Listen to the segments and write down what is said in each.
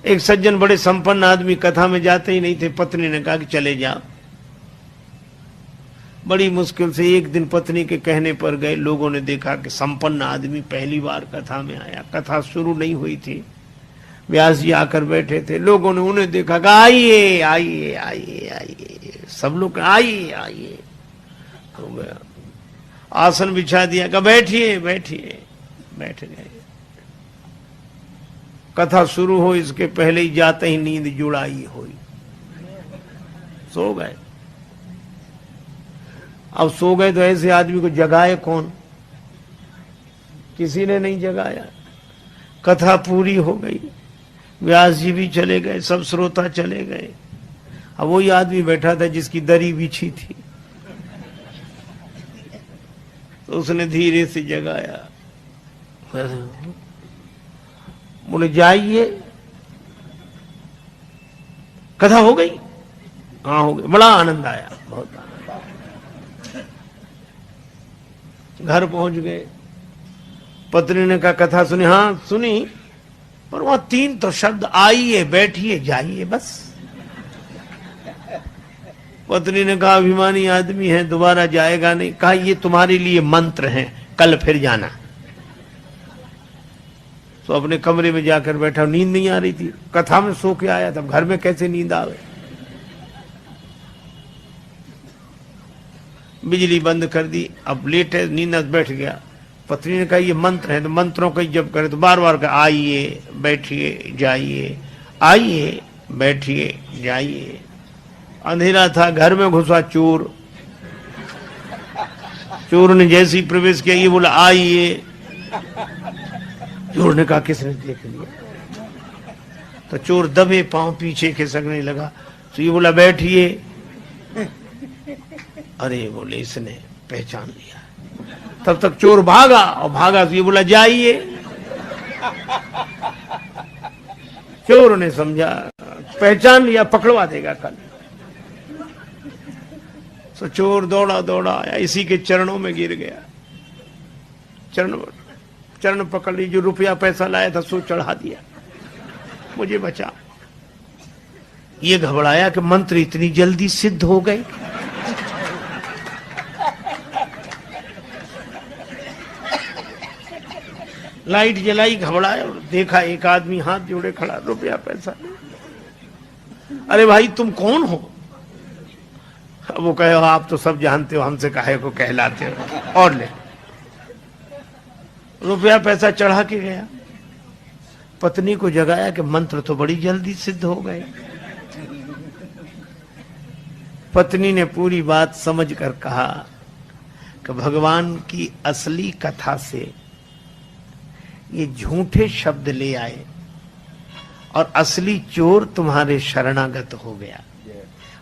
एक सज्जन बड़े संपन्न आदमी कथा में जाते ही नहीं थे। पत्नी ने कहा कि चले जाओ। बड़ी मुश्किल से एक दिन पत्नी के कहने पर गए। लोगों ने देखा कि संपन्न आदमी पहली बार कथा में आया। कथा शुरू नहीं हुई थी, व्यास जी आकर बैठे थे। लोगों ने उन्हें देखा कि आइए आइए आइए आइए, सब लोग आइए आइए। हो गया, आसन बिछा दिया, कहा बैठिए बैठिए, बैठ गए। कथा शुरू हो इसके पहले ही जाते ही नींद जुड़ाई हुई, सो गए। अब सो गए तो ऐसे आदमी को जगाए कौन? किसी ने नहीं जगाया। कथा पूरी हो गई, व्यास जी भी चले गए, सब श्रोता चले गए। अब वही आदमी बैठा था जिसकी दरी बिछी थी, तो उसने धीरे से जगाया। बोले जाइए, कथा हो गई? हाँ हो गई। बड़ा आनंद आया, बहुत आनंद। घर पहुंच गए। पत्नी ने कहा कथा सुनी? हाँ सुनी, पर वहां 3 तो शब्द, आइए बैठिए जाइए, बस। पत्नी ने कहा अभिमानी आदमी है, दोबारा जाएगा नहीं। कहा ये तुम्हारे लिए मंत्र हैं, कल फिर जाना। तो अपने कमरे में जाकर बैठा। नींद नहीं आ रही थी, कथा में सो के आया था, घर में कैसे नींद आवे? बिजली बंद कर दी। अब लेट है, नींद बैठ गया। पत्नी ने कहा ये मंत्र है, तो मंत्रों का जब करे तो बार बार कहा आइए बैठिए जाइए, आइए बैठिए जाइए। अंधेरा था, घर में घुसा चोर। चोर ने जैसे ही प्रवेश किया, ये बोला आइए। चोर ने कहा किसने देख लिया? तो चोर दबे पांव पीछे खिसकने लगा। तो ये बोला बैठिए। अरे बोले इसने पहचान लिया। तब तक चोर भागा, और भागा तो ये बोला जाइए। चोर ने समझा पहचान लिया, पकड़वा देगा कल। तो चोर दौड़ा दौड़ा आया, इसी के चरणों में गिर गया। चरण पकड़ ली, जो रुपया पैसा लाया था सो चढ़ा दिया, मुझे बचा। ये घबराया कि मंत्र इतनी जल्दी सिद्ध हो गए। लाइट जलाई, घबराया और देखा एक आदमी हाथ जोड़े खड़ा, रुपया पैसा नहीं। अरे भाई तुम कौन हो? वो कहे आप तो सब जानते हो, हमसे काहे को कहलाते हो, और ले। रुपया पैसा चढ़ा के गया। पत्नी को जगाया कि मंत्र तो बड़ी जल्दी सिद्ध हो गए। पत्नी ने पूरी बात समझ कर कहा कि भगवान की असली कथा से ये झूठे शब्द ले आए और असली चोर तुम्हारे शरणागत हो गया।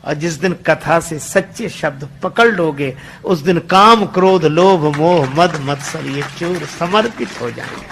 और जिस दिन कथा से सच्चे शब्द पकड़ लोगे, उस दिन काम क्रोध लोभ मोह मद मत्सर ये चोर समर्पित हो जाएंगे।